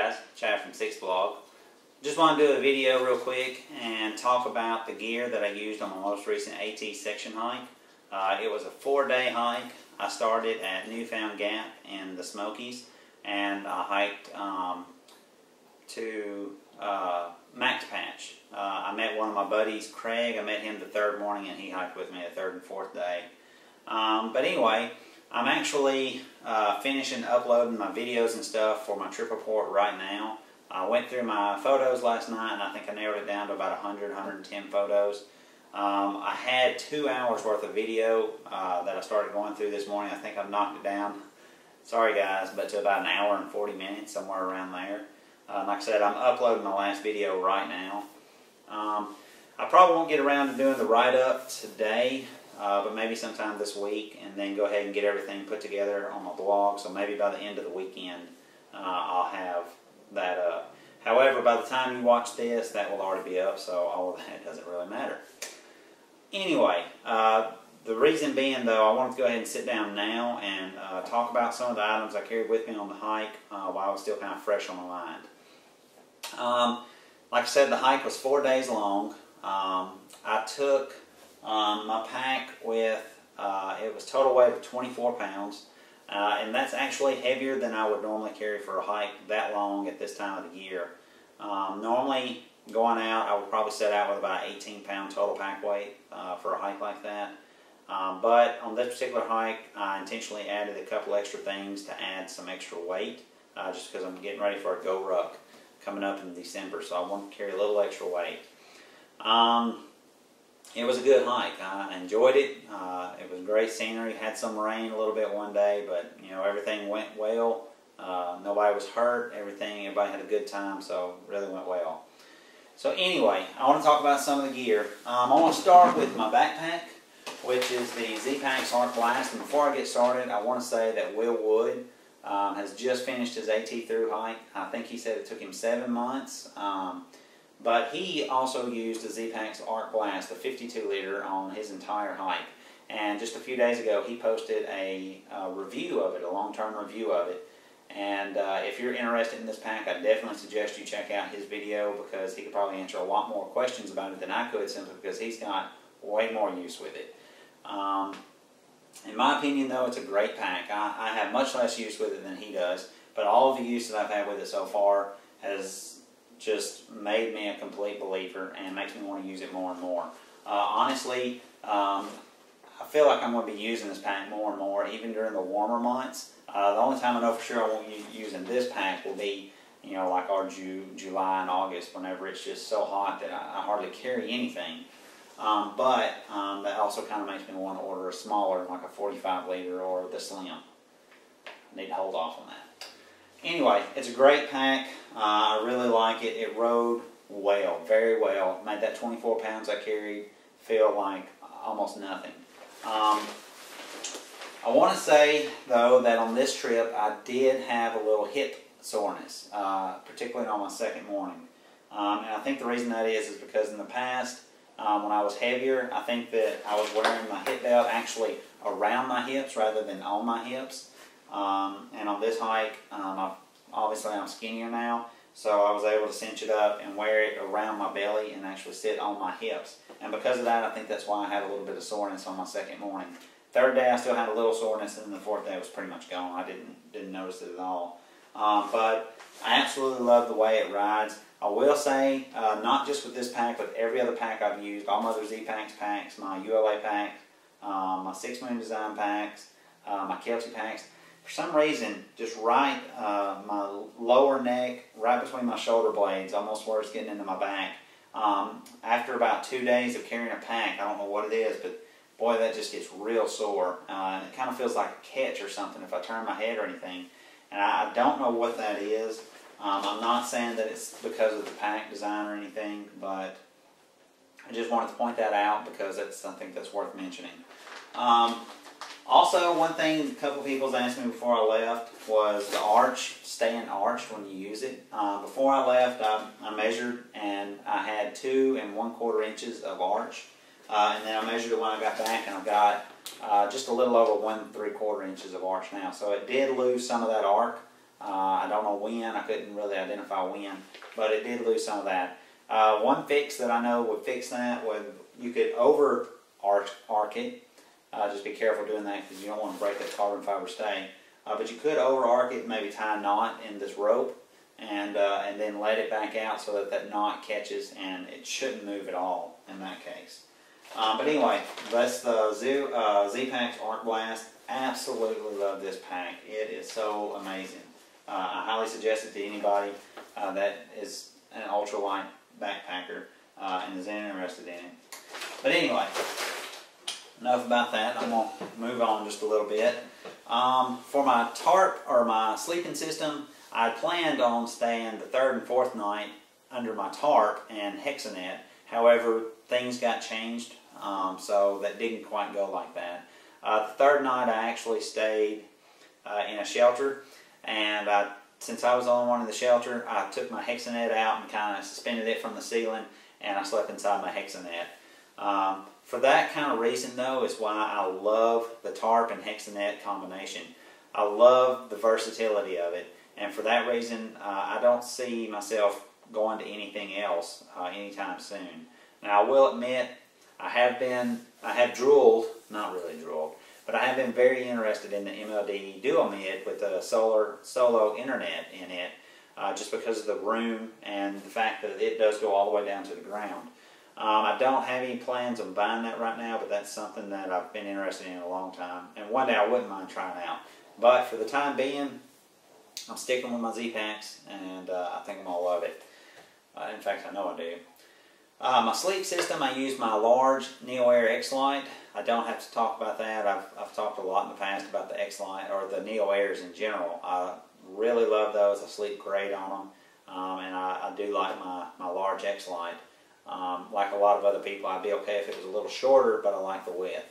guys, Chad from 6 Blog. Just want to do a video real quick and talk about the gear that I used on my most recent AT section hike. It was a 4-day hike. I started at Newfound Gap in the Smokies and I hiked to Max Patch. I met one of my buddies, Craig. I met him the third morning and he hiked with me the third and fourth day. But anyway, I'm actually finishing uploading my videos and stuff for my trip report right now. I went through my photos last night and I think I narrowed it down to about 100, 110 photos. I had 2 hours worth of video that I started going through this morning. I think I've knocked it down, sorry guys, but to about an hour and 40 minutes, somewhere around there. Like I said, I'm uploading my last video right now. I probably won't get around to doing the write-up today, but maybe sometime this week, and then go ahead and get everything put together on my blog. So maybe by the end of the weekend, I'll have that up. However, by the time you watch this, that will already be up, so all of that doesn't really matter. Anyway, the reason being, though, I wanted to go ahead and sit down now and talk about some of the items I carried with me on the hike while I was still kind of fresh on my mind. Like I said, the hike was 4 days long. I took my pack with, it was total weight of 24 pounds. And that's actually heavier than I would normally carry for a hike that long at this time of the year. Normally, going out, I would probably set out with about 18-pound total pack weight for a hike like that. But on this particular hike, I intentionally added a couple extra things to add some extra weight, just because I'm getting ready for a Go Ruck coming up in December, so I want to carry a little extra weight. It was a good hike. I enjoyed it. It was great scenery. Had some rain a little bit one day, but you know, everything went well. Nobody was hurt. Everybody had a good time, so it really went well. So anyway, I want to talk about some of the gear. I want to start with my backpack, which is the Z-Packs Arc Blast. And before I get started, I want to say that Will Wood has just finished his AT through hike. I think he said it took him 7 months. But he also used the Z-Packs Arc Blast, the 52-liter, on his entire hike. And just a few days ago, he posted a review of it, a long-term review of it. And if you're interested in this pack, I definitely suggest you check out his video, because he could probably answer a lot more questions about it than I could, simply because he's got way more use with it. In my opinion, though, it's a great pack. I have much less use with it than he does, but all of the use that I've had with it so far has just made me a complete believer and makes me want to use it more and more. Honestly, I feel like I'm going to be using this pack more and more, even during the warmer months. The only time I know for sure I won't be using this pack will be, you know, like our July and August, whenever it's just so hot that I hardly carry anything. But that also kind of makes me want to order a smaller, like a 45-liter or the Slim. I need to hold off on that. Anyway, it's a great pack. I really like it. It rode well, very well. Made that 24 pounds I carried feel like almost nothing. I want to say, though, that on this trip I did have a little hip soreness, particularly on my second morning. And I think the reason that is because in the past, when I was heavier, I think that I was wearing my hip belt actually around my hips rather than on my hips. And on this hike, obviously I'm skinnier now, so I was able to cinch it up and wear it around my belly and actually sit on my hips. And because of that, I think that's why I had a little bit of soreness on my second morning. Third day, I still had a little soreness, and then the fourth day was pretty much gone. I didn't notice it at all. But I absolutely love the way it rides. I will say, not just with this pack, but every other pack I've used, all my other Z-Packs packs, my ULA packs, my 6 Moon Design packs, my Kelsey packs, for some reason, just right my lower neck, right between my shoulder blades, almost where it's getting into my back, after about 2 days of carrying a pack, I don't know what it is, but boy, that just gets real sore. And it kind of feels like a catch or something if I turn my head or anything. And I don't know what that is. I'm not saying that it's because of the pack design or anything, but I just wanted to point that out because I think that's worth mentioning. Also, one thing a couple people asked me before I left was the arch, staying arched when you use it. Before I left, I measured and I had 2 1/4 inches of arch. And then I measured it when I got back and I've got just a little over 1 3/4 inches of arch now. So it did lose some of that arc. I don't know when. I couldn't really identify when, but it did lose some of that. One fix that I know would fix that would, you could over arc it. Just be careful doing that because you don't want to break that carbon fiber stay. But you could over arc it, maybe tie a knot in this rope, and then let it back out so that that knot catches, and it shouldn't move at all in that case. But anyway, that's the Z-Pack's Arc Blast. Absolutely love this pack. It is so amazing. I highly suggest it to anybody that is an ultralight backpacker and is interested in it. But anyway, enough about that. I'm going to move on just a little bit. For my tarp, or my sleeping system, I planned on staying the third and fourth night under my tarp and hexanet. However, things got changed, so that didn't quite go like that. The third night I actually stayed in a shelter, and since I was the only one in the shelter, I took my hexanet out and kind of suspended it from the ceiling, and I slept inside my hexanet. For that kind of reason, though, is why I love the tarp and hexanet combination. I love the versatility of it, and for that reason, I don't see myself going to anything else anytime soon. Now, I will admit, I have drooled, not really drooled, but I have been very interested in the MLD Duo Mid with the solo internet in it, just because of the room and the fact that it does go all the way down to the ground. I don't have any plans on buying that right now, but that's something that I've been interested in a long time, and one day I wouldn't mind trying out. But for the time being, I'm sticking with my Z-Packs, and I think I'm going to love it. In fact, I know I do. My sleep system, I use my large NeoAir X-Lite. I don't have to talk about that. I've talked a lot in the past about the X-Lite, or the NeoAirs in general. I really love those. I sleep great on them, and I do like my large X-Lite. Like a lot of other people, I'd be okay if it was a little shorter, but I like the width.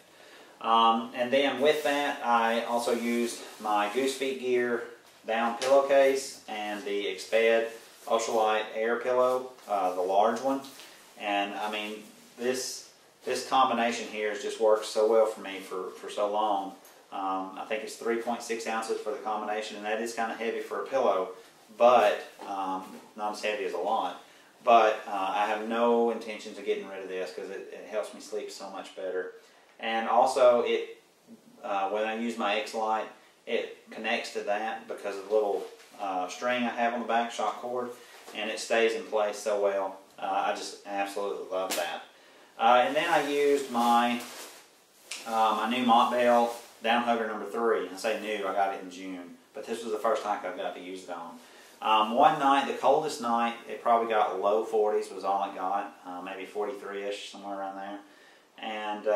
And then with that, I also used my Goose Feet Gear down pillowcase and the Exped Ultralight Air Pillow, the large one. And I mean, this combination here has just worked so well for me for so long. I think it's 3.6 ounces for the combination, and that is kind of heavy for a pillow, but not as heavy as a lot. But I have no intentions of getting rid of this because it helps me sleep so much better. And also, when I use my X-Lite, it connects to that because of the little string I have on the back, shock cord, and it stays in place so well. I just absolutely love that. And then I used my new Montbell Down Hugger number 3. I say new, I got it in June, but this was the first hike I got to use it on. One night, the coldest night, it probably got low 40s was all it got, maybe 43-ish, somewhere around there. And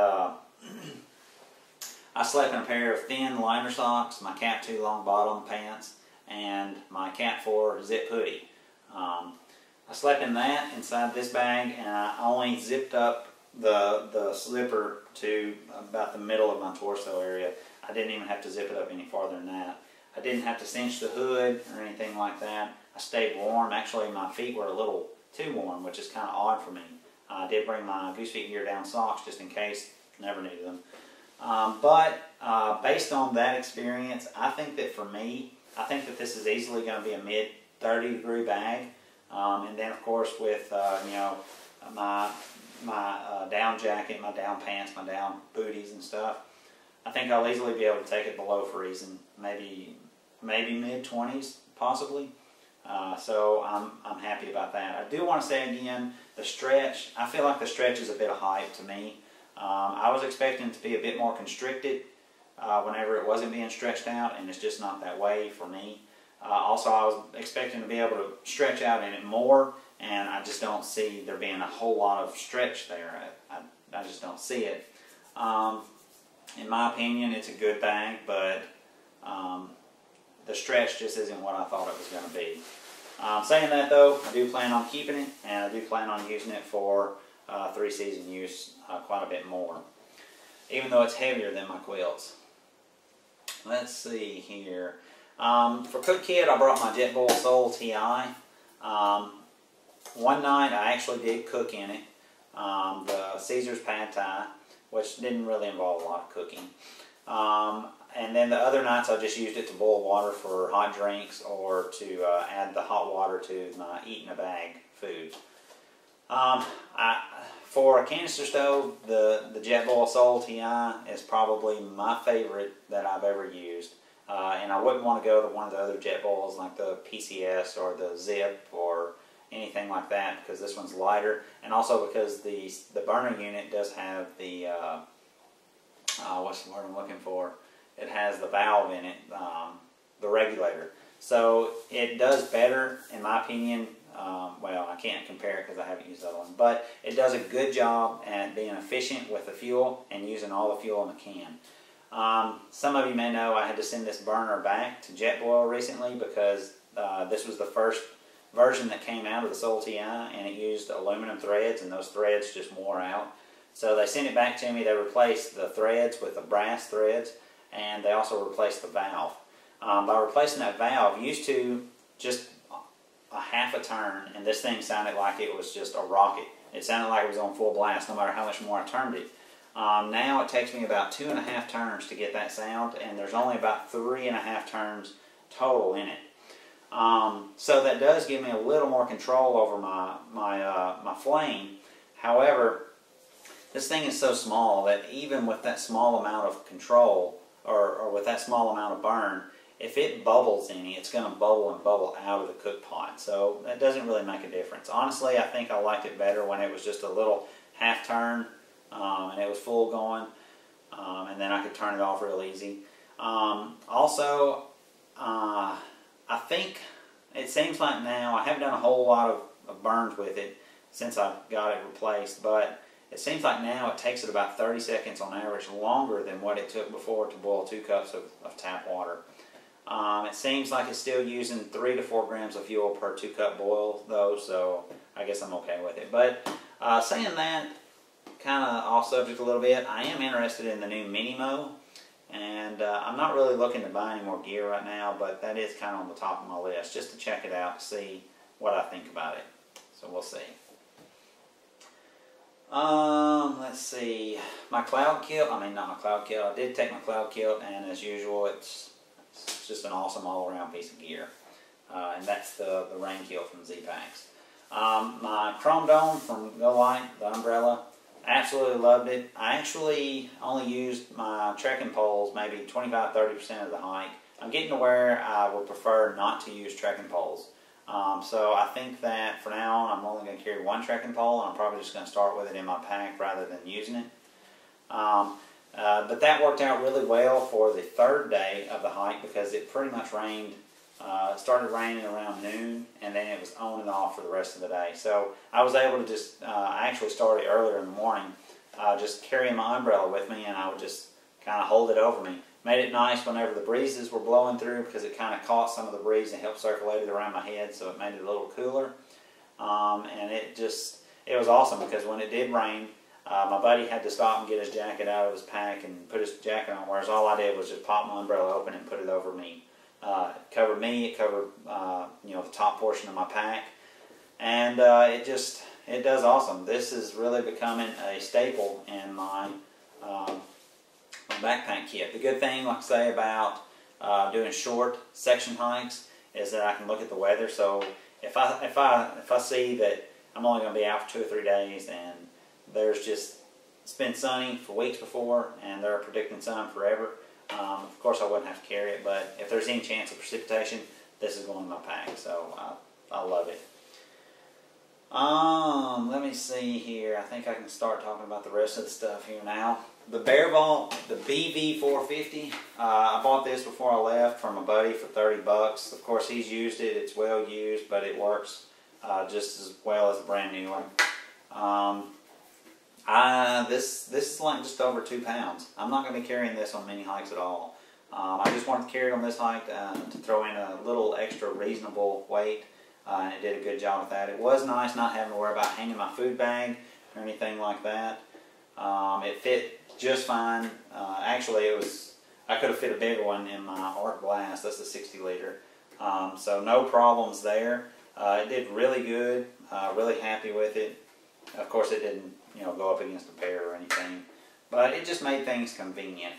I slept in a pair of thin liner socks, my Cat 2 long bottom pants, and my Cat 4 zip hoodie. I slept in that inside this bag, and I only zipped up the slipper to about the middle of my torso area. I didn't even have to zip it up any farther than that. I didn't have to cinch the hood or anything like that. I stayed warm. Actually, my feet were a little too warm, which is kind of odd for me. I did bring my Goose Feet Gear down socks just in case. Never needed them. But based on that experience, I think that for me, I think that this is easily going to be a mid 30-degree bag. And then, of course, with you know, my down jacket, my down pants, my down booties and stuff, I think I'll easily be able to take it below freezing, maybe mid-20s, possibly. So I'm happy about that. I do want to say again, the stretch, I feel like the stretch is a bit of hype to me. I was expecting it to be a bit more constricted whenever it wasn't being stretched out, and it's just not that way for me. Also, I was expecting to be able to stretch out in it more, and I just don't see there being a whole lot of stretch there. I just don't see it. In my opinion, it's a good bag, but the stretch just isn't what I thought it was going to be. Saying that though, I do plan on keeping it, and I do plan on using it for 3-season use quite a bit more, even though it's heavier than my quilts. Let's see here. For Cook Kit, I brought my JetBoil Soul TI. One night I actually did cook in it, the Caesar's Pad Thai, which didn't really involve a lot of cooking. And then the other nights I just used it to boil water for hot drinks or to add the hot water to my eat-in-a-bag food. For a canister stove, the Jetboil Soul TI is probably my favorite that I've ever used. And I wouldn't want to go to one of the other Jetboils like the PCS or the Zip or anything like that, because this one's lighter, and also because the burner unit does have the what's the word I'm looking for? It has the valve in it, the regulator. So it does better, in my opinion. Well, I can't compare it because I haven't used that one, but it does a good job at being efficient with the fuel and using all the fuel in the can. Some of you may know I had to send this burner back to Jetboil recently because this was the first version that came out of the Soul TI, and it used aluminum threads, and those threads just wore out. So they sent it back to me. They replaced the threads with the brass threads, and they also replaced the valve. By replacing that valve, used to just a half a turn, and this thing sounded like it was just a rocket. It sounded like it was on full blast no matter how much more I turned it. Now it takes me about 2.5 turns to get that sound, and there's only about 3.5 turns total in it. So that does give me a little more control over my flame. However, this thing is so small that even with that small amount of control, or with that small amount of burn, if it bubbles any, it's going to bubble and bubble out of the cook pot. So that doesn't really make a difference. Honestly, I think I liked it better when it was just a little half turn and it was full going, and then I could turn it off real easy. Also, I think it seems like now, I haven't done a whole lot of burns with it since I got it replaced, but it seems like now it takes it about 30 seconds on average longer than what it took before to boil 2 cups of tap water. It seems like it's still using 3 to 4 grams of fuel per 2 cup boil though, so I guess I'm okay with it. But saying that, kind of off subject a little bit, I am interested in the new Minimo, and I'm not really looking to buy any more gear right now, but that is kind of on the top of my list, just to check it out, see what I think about it. So we'll see. Let's see, my cloud kilt, not my cloud kilt, I did take my cloud kilt, and as usual, it's just an awesome all-around piece of gear. And that's the rain kilt from Z-Packs. My chrome dome from Go Light, the umbrella, absolutely loved it. I actually only used my trekking poles maybe 25–30% of the hike. I'm getting to where I would prefer not to use trekking poles. So I think that for now on, I'm only going to carry 1 trekking pole, and I'm probably just going to start with it in my pack rather than using it. But that worked out really well for the 3rd day of the hike because it pretty much rained. It started raining around noon, and then it was on and off for the rest of the day. So I was able to just, I actually started earlier in the morning, just carrying my umbrella with me, and I would just kind of hold it over me. Made it nice whenever the breezes were blowing through because it kind of caught some of the breeze and helped circulate it around my head, so it made it a little cooler. And it was awesome because when it did rain, my buddy had to stop and get his jacket out of his pack and put his jacket on, whereas all I did was just pop my umbrella open and put it over me. It covered me, it covered the top portion of my pack, and it does awesome. This is really becoming a staple in my backpack kit. The good thing, like I say, about doing short section hikes is that I can look at the weather. So if I see that I'm only going to be out for 2 or 3 days, and it's been sunny for weeks before, and they're predicting sun forever. Of course, I wouldn't have to carry it, but if there's any chance of precipitation, this is going in my pack. So I love it. Let me see here. I think I can start talking about the rest of the stuff here now. The Bear Vault, the BV450. I bought this before I left from a buddy for 30 bucks. Of course, he's used it. It's well used, but it works just as well as a brand new one. This is like just over 2 pounds. I'm not going to be carrying this on many hikes at all. I just wanted to carry it on this hike to throw in a little extra reasonable weight, and it did a good job with that. It was nice not having to worry about hanging my food bag or anything like that. It fit just fine. Actually, I could have fit a bigger one in my Arc Blast. That's a 60 liter. So no problems there. It did really good. Really happy with it. Of course, it didn't go up against a bear or anything, but it just made things convenient.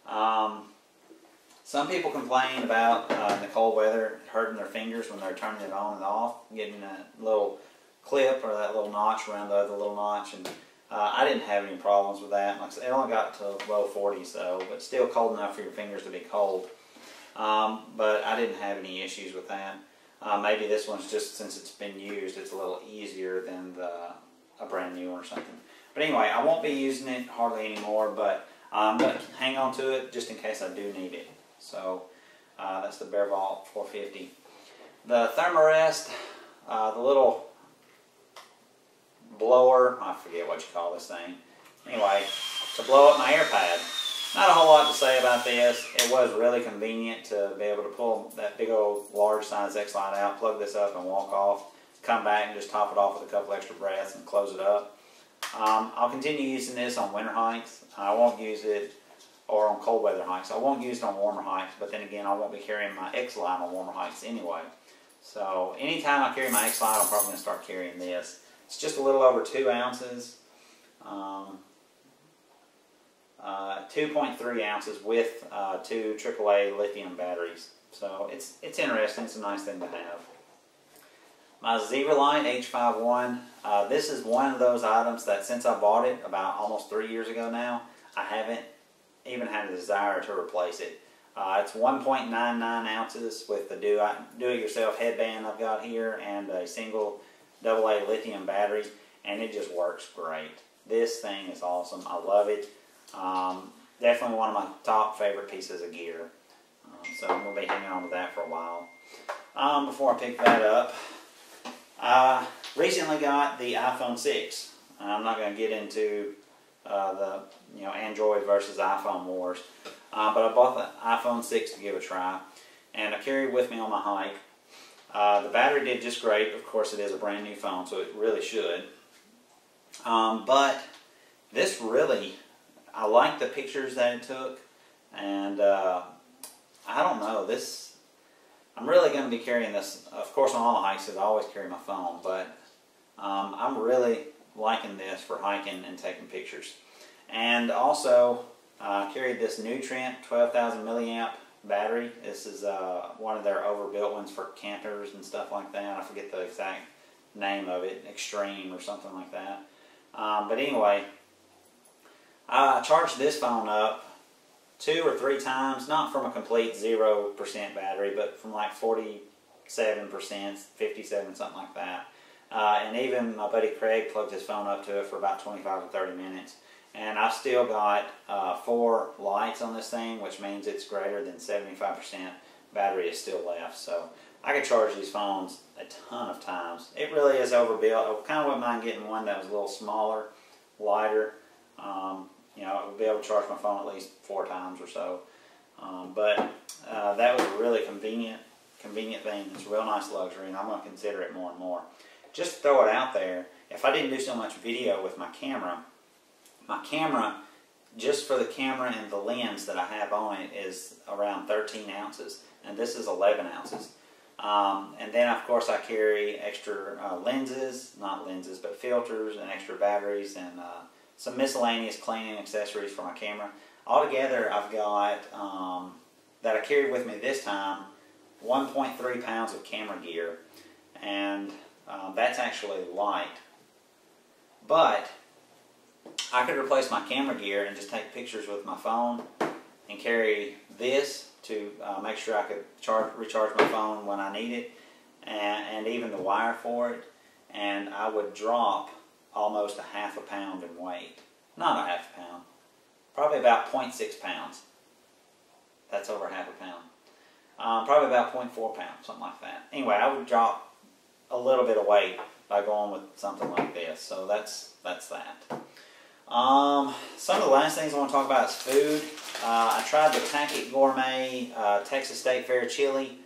Some people complain about in the cold weather hurting their fingers when they're turning it on and off, getting that little clip or that little notch around the other little notch. And I didn't have any problems with that. Like I said, it only got to low 40s though, but still cold enough for your fingers to be cold. But I didn't have any issues with that. Maybe this one's just, since it's been used, it's a little easier than a brand new one or something. But anyway, I won't be using it hardly anymore, but I'm going to hang on to it just in case I do need it. So that's the Bear Vault 450. The Thermarest, the little blower, I forget what you call this thing. Anyway, to blow up my air pad. Not a whole lot to say about this. It was really convenient to be able to pull that big old large size X-Lite out, plug this up and walk off, come back and just top it off with a couple extra breaths and close it up. I'll continue using this on winter hikes. I won't use it, or on cold weather hikes. I won't use it on warmer hikes, but then again I won't be carrying my X-Lite on warmer hikes anyway. So anytime I carry my X-Lite, I'm probably going to start carrying this. It's just a little over 2 ounces. 2.3 ounces with 2 AAA lithium batteries. So it's interesting. It's a nice thing to have. My Zebralight H51. This is one of those items that since I bought it about almost 3 years ago now, I haven't even had a desire to replace it. It's 1.99 ounces with the do-it-yourself headband I've got here and a single AA lithium battery, and it just works great. This thing is awesome. I love it. Definitely one of my top favorite pieces of gear. So I'm going to be hanging on to that for a while. Before I pick that up, I recently got the iPhone 6. I'm not going to get into the Android versus iPhone wars, but I bought the iPhone 6 to give a try, and I carry it with me on my hike. The battery did just great. Of course, it is a brand new phone, so it really should. But this really, I like the pictures that it took, and I don't know, I'm really going to be carrying this, of course on all the hikes, I always carry my phone, but I'm really liking this for hiking and taking pictures. And also, I carried this Nutrient 12,000 milliamp battery. This is one of their overbuilt ones for campers and stuff like that. I forget the exact name of it, Extreme or something like that. But anyway, I charged this phone up 2 or 3 times, not from a complete 0% battery, but from like 47%, 57, something like that. And even my buddy Craig plugged his phone up to it for about 25 to 30 minutes. And I've still got 4 lights on this thing, which means it's greater than 75% battery is still left. So I could charge these phones a ton of times. It really is overbuilt. I kind of wouldn't mind getting one that was a little smaller, lighter. I would be able to charge my phone at least 4 times or so. But that was a really convenient thing. It's a real nice luxury, and I'm going to consider it more and more. Just to throw it out there, if I didn't do so much video with my camera, just for the camera and the lens that I have on it, is around 13 ounces, and this is 11 ounces. And then, of course, I carry extra lenses, not lenses, but filters and extra batteries and some miscellaneous cleaning accessories for my camera. Altogether, I've got, that I carried with me this time, 1.3 pounds of camera gear, and that's actually light. But I could replace my camera gear and just take pictures with my phone and carry this to make sure I could recharge my phone when I need it, and even the wire for it, and I would drop almost a half a pound in weight. Not a half a pound. Probably about 0.6 pounds. That's over half a pound. Probably about 0.4 pounds, something like that. Anyway, I would drop a little bit of weight by going with something like this. So that's that. Some of the last things I want to talk about is food. I tried the Packet Gourmet Texas State Fair chili.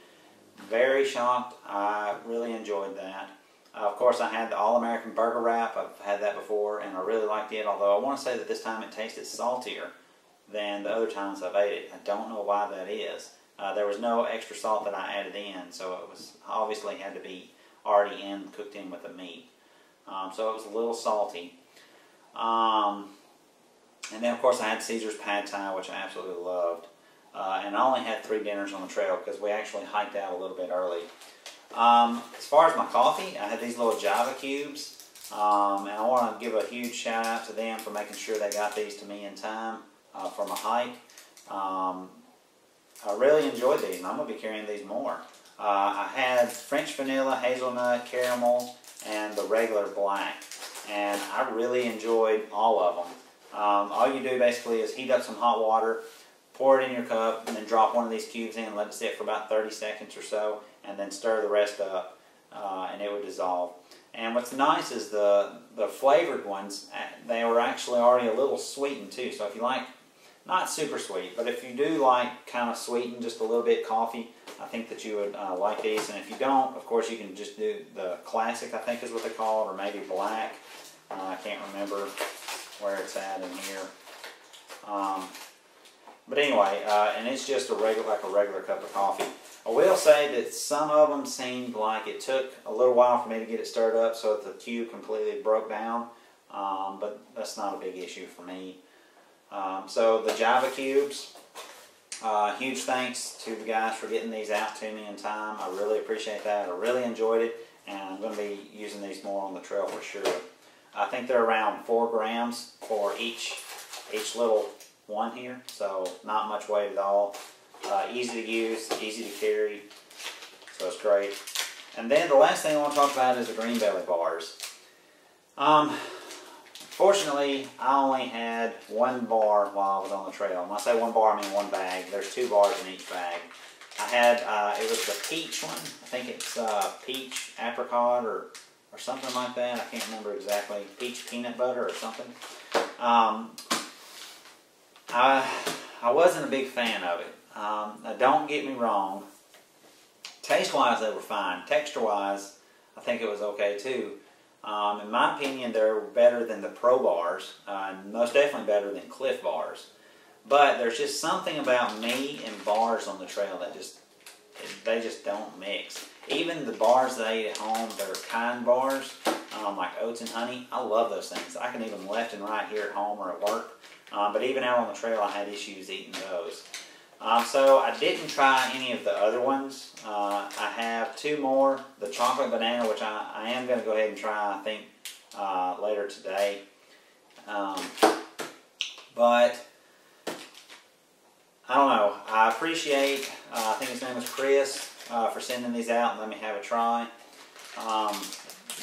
Very shocked. I really enjoyed that. Of course, I had the All-American Burger Wrap. I've had that before, and I really liked it, although I want to say that this time it tasted saltier than the other times I've ate it. I don't know why that is. There was no extra salt that I added in, so it was obviously had to be already cooked in with the meat. So it was a little salty. And then of course I had Caesar's Pad Thai, which I absolutely loved. And I only had 3 dinners on the trail because we actually hiked out a little bit early. As far as my coffee, I had these little Java cubes. And I want to give a huge shout out to them for making sure they got these to me in time for my hike. I really enjoyed these, and I'm going to be carrying these more. I had French vanilla, hazelnut, caramel, and the regular black. And I really enjoyed all of them. All you do basically is heat up some hot water, pour it in your cup, and then drop one of these cubes in, let it sit for about 30 seconds or so, and then stir the rest up, and it would dissolve. And what's nice is the flavored ones, they were actually already a little sweetened too. So if you like, not super sweet, but if you do like kind of sweetened just a little bit coffee, I think that you would like these. And if you don't, of course you can just do the classic, I think is what they call it, or maybe black. I can't remember where it's at in here. But anyway, and it's just like a regular cup of coffee. I will say that some of them seemed like it took a little while for me to get it stirred up so that the cube completely broke down, but that's not a big issue for me. So the Java cubes, huge thanks to the guys for getting these out to me in time. I really appreciate that. I really enjoyed it, and I'm going to be using these more on the trail for sure. I think they're around 4 grams for each little one here, so not much weight at all. Easy to use, easy to carry, so it's great. And then the last thing I want to talk about is the green belly bars. Fortunately, I only had 1 bar while I was on the trail. When I say 1 bar, I mean 1 bag. There's 2 bars in each bag. I had, it was the peach one. I think it's peach apricot or something like that. I can't remember exactly. Peach peanut butter or something. I wasn't a big fan of it. Now don't get me wrong. Taste-wise, they were fine. Texture-wise, I think it was okay too. In my opinion, they're better than the Pro bars, and most definitely better than Cliff bars. But there's just something about me and bars on the trail that they just don't mix. Even the bars that I eat at home, they're kind bars, like oats and honey. I love those things. I can eat them left and right here at home or at work. But even out on the trail, I had issues eating those. So I didn't try any of the other ones. I have 2 more. The chocolate banana, which I am going to go ahead and try, I think, later today. But I don't know. I appreciate, I think his name was Chris, for sending these out and let me have a try.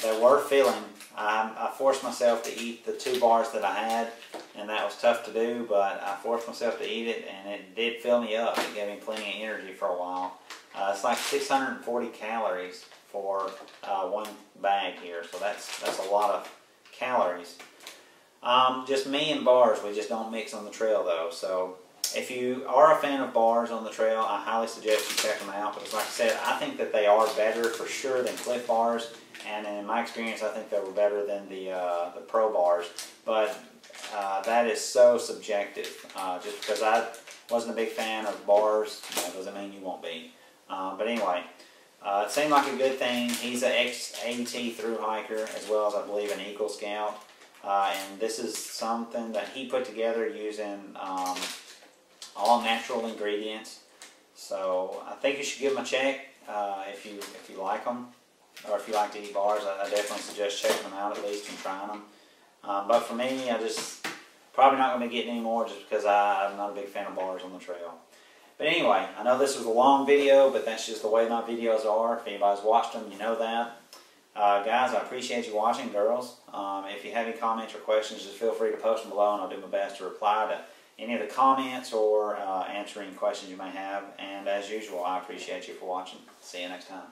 They were filling. I forced myself to eat the 2 bars that I had, and that was tough to do, but I forced myself to eat it, and it did fill me up. It gave me plenty of energy for a while. It's like 640 calories for 1 bag here, so that's a lot of calories. Just me and bars, we just don't mix on the trail though, so if you are a fan of bars on the trail, I highly suggest you check them out, because like I said, I think that they are better for sure than Cliff bars, and in my experience, I think they were better than the Pro bars, but that is so subjective. Just because I wasn't a big fan of bars, doesn't mean you won't be. But anyway, it seemed like a good thing. He's an ex-AT thru hiker, as well as I believe an Eagle Scout, and this is something that he put together using all natural ingredients. So I think you should give them a check if you like them, or if you like to eat bars. I definitely suggest checking them out at least and trying them. But for me, I just probably not going to be getting any more just because I'm not a big fan of bars on the trail. But anyway, I know this was a long video, but that's just the way my videos are. If anybody's watched them, you know that. Guys, I appreciate you watching. Girls, if you have any comments or questions, just feel free to post them below, and I'll do my best to reply to any of the comments or answer any questions you may have. And as usual, I appreciate you for watching. See you next time.